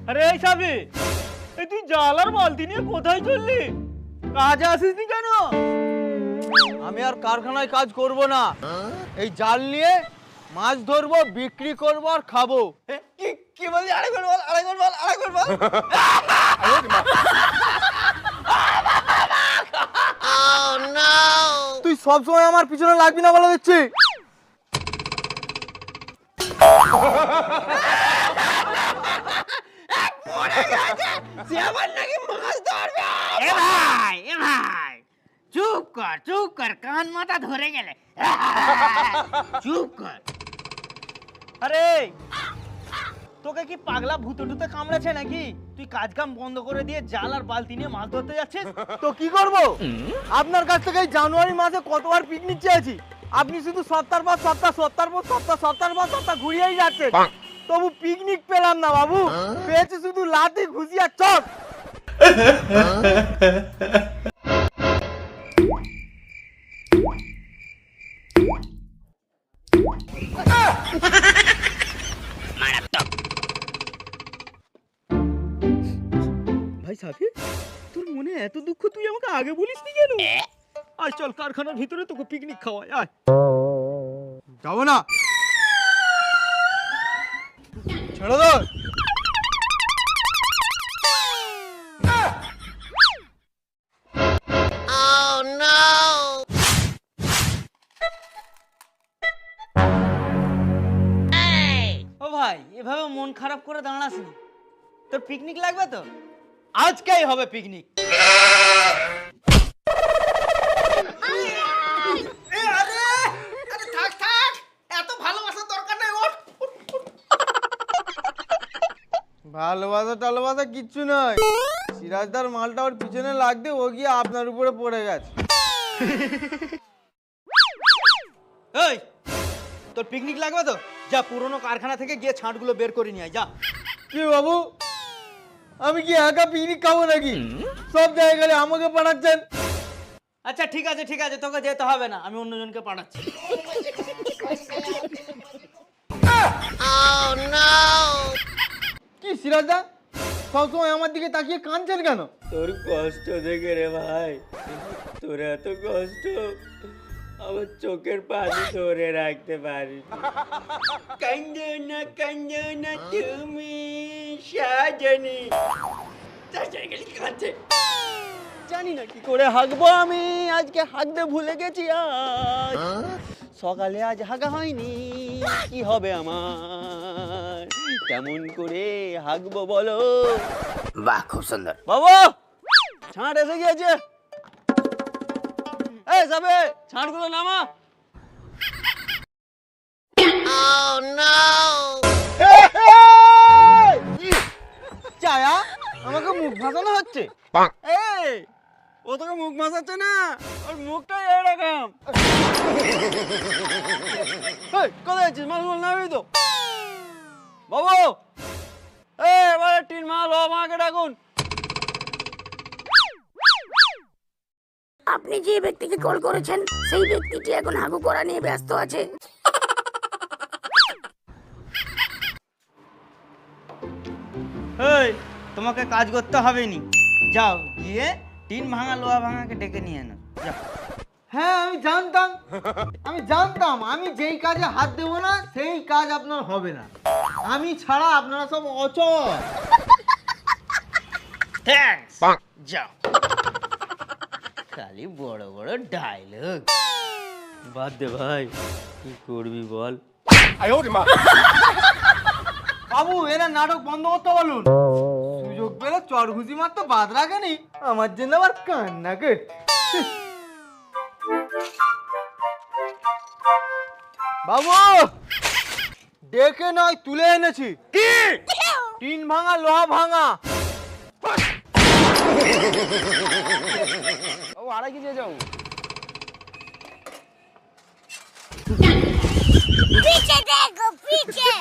আরে এই সাবি, এই তুই জাল আর বালতি নিয়ে কোথায় চললি? কাজে আসিসনি কেন? আমি আর কারখানায় কাজ করব না, এই জাল নিয়ে মাছ ধরবো, বিক্রি করবো আর খাবো। কি কি বললি? আরেকবার বল, আরেকবার বল, আরেকবার বল। তুই সবসময় আমার পিছনে লাগবি না বলে দিচ্ছি। চুপ কর, কান মাথা ধরে গেলে। চুপ কর। আরে তোকে কি পাগলা ভূতে টুতে কামড়েছে নাকি? তুই কাজ কাম বন্ধ করে দিয়ে জাল আর বালতি নিয়ে মাছ ধরতে যাচ্ছিস? তো কি করব? আপনার কাছ থেকে এই জানুয়ারি মাসে কতবার পিকনিক চেয়েছি, আপনি শুধু সপ্তাহ পর সপ্তাহ, সপ্তাহ পর সপ্তাহ, সপ্তাহ পর সপ্তাহ ঘুরিয়েই যাচ্ছেন, তবু পিকনিক পেলাম না বাবু। পেয়েছি শুধু লাঠি, ঘুষি আর চট। ভাই সাথী, তোর মনে এত দুঃখ, তুই আমাকে আগে বলিসনি কেন? আয় চল কারখানার ভিতরে তোকে পিকনিক খাওয়াই, আয়। যাবো না, ছেড়ে দাও। ও ভাই, এভাবে মন খারাপ করে দাঁড়াসনি। তোর পিকনিক লাগবে তো? আজকেই হবে পিকনিক। ভালোবাসা টালোবাসা কিচ্ছু নয়, সিরাজদার মালটা ওর পিছনে লাগতে ও গিয়ে আপনার উপরে পড়ে গেছে। এই, তোর পিকনিক লাগবে তো? যা পুরনো কারখানা থেকে গিয়ে ছাঁটগুলো বের করে নিয়ে আয়, যা। কি বাবু, আমি কি একা পিকনিক খাবো নাকি? সব জায়গায় আমাকে পাঠাচ্ছেন। আচ্ছা ঠিক আছে, ঠিক আছে, তোকে যেতে হবে না, আমি অন্যজনকে পাঠাচ্ছি। কি সিরাজদা, সবসময় আমার দিকে তাকিয়ে কাঁদছেন কেন? তোর কষ্ট দেখে রে ভাই, তোর এত কষ্ট আমার চোখের পানি ধরে রাখতে পারি। কান্দো না তুমি সাজনি। কাঁদছে, জানি না কি করে হাঁকবো আমি, আজকে হাঁকতে ভুলে গেছি। আজ সকালে আজ হাঁকা হয়নি, কি হবে আমার? কেমন করে হাঁকবো বলো? বাহ, খুব সুন্দর। বাবা, ছাঁট এসে গিয়েছে। এই যাবে, ছাঁটগুলো নামা। চায়া, আমাকে মুখ ভাসানো হচ্ছে। এই, ও তোকে মুখ ভাসাচ্ছে না, ওর মুখটাই এরকম। এই, কোথায় যাচ্ছিস? মাছগুলো নামবি তো? বাবু, এবারে টিন মাল আমাকে ডাকুন। আপনি যে ব্যক্তিকে কল করেছেন সেই ব্যক্তিটি এখন হাগু করা নিয়ে ব্যস্ত আছে। এই, তোমাকে কাজ করতে হবে নি, যাও গিয়ে টিন ভাঙা লোহা ভাঙাকে ডেকে নিয়ে এনো, যাও। হ্যাঁ আমি জানতাম আমি যেই কাজে হাত দেবো না সেই কাজ আপনার হবে না। আমি ছাড়া আপনারা সব অচল। থ্যাঙ্কস, যাও। খালি বড় বড় ডায়লগ। বাদ দে ভাই, কি করবি বল? বাবু, এরা নাটক বন্ধ করতে বলুন। সুযোগ পেলে চর ঘুষি মারতে বাদ রাখেনি, আমার জন্য আবার কান্না করছে। বাবু, ডেকে নয় তুলে এনেছি। কি? টিন ভাঙা লোহা ভাঙা। বাবু, আড়াই কেজি যাও। पीछे देखो, पीछे।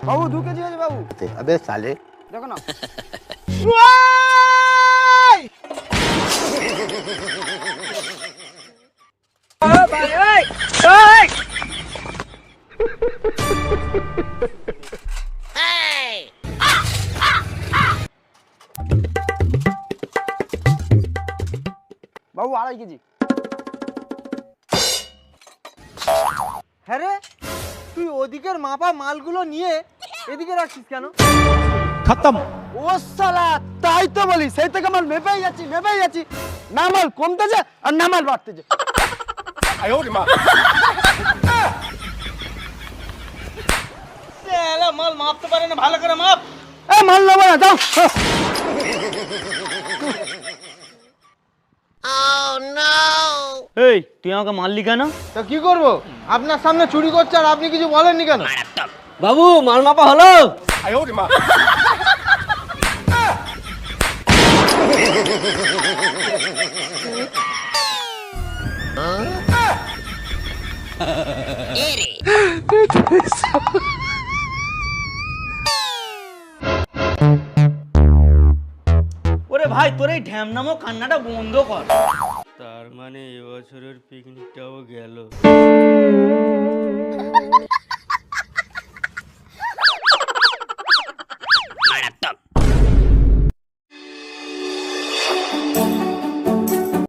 বাবু 2 কেজি আছে বাবু। अबे साले দেখো না। ভাই, বাবু 2.5 কেজি। হ্যাঁ রে, তুই ওদিকের মাপা মালগুলো নিয়ে এদিকে রাখছিস কেন? खत्म। ও শালা, তাই তো বলি, সেই থেকে মাল মেপেই যাচ্ছি, না মাল কমতেছে আর না মাল বাড়তেছে। মাল মাপতে পারে না, ভালো করে মাপ। মাল নেবো না, যাও। এই তুই আমাকে মারলি কেন? তা কি করবো, আপনার সামনে চুরি করছে আর আপনি কিছু বলেননি কেন? বাবু মাল মাপা হলো? ওরে ভাই, তোর এই ঢ্যামনামো কান্নাটা বন্ধ কর। তার মানে এবছরের পিকনিকটাও গেল।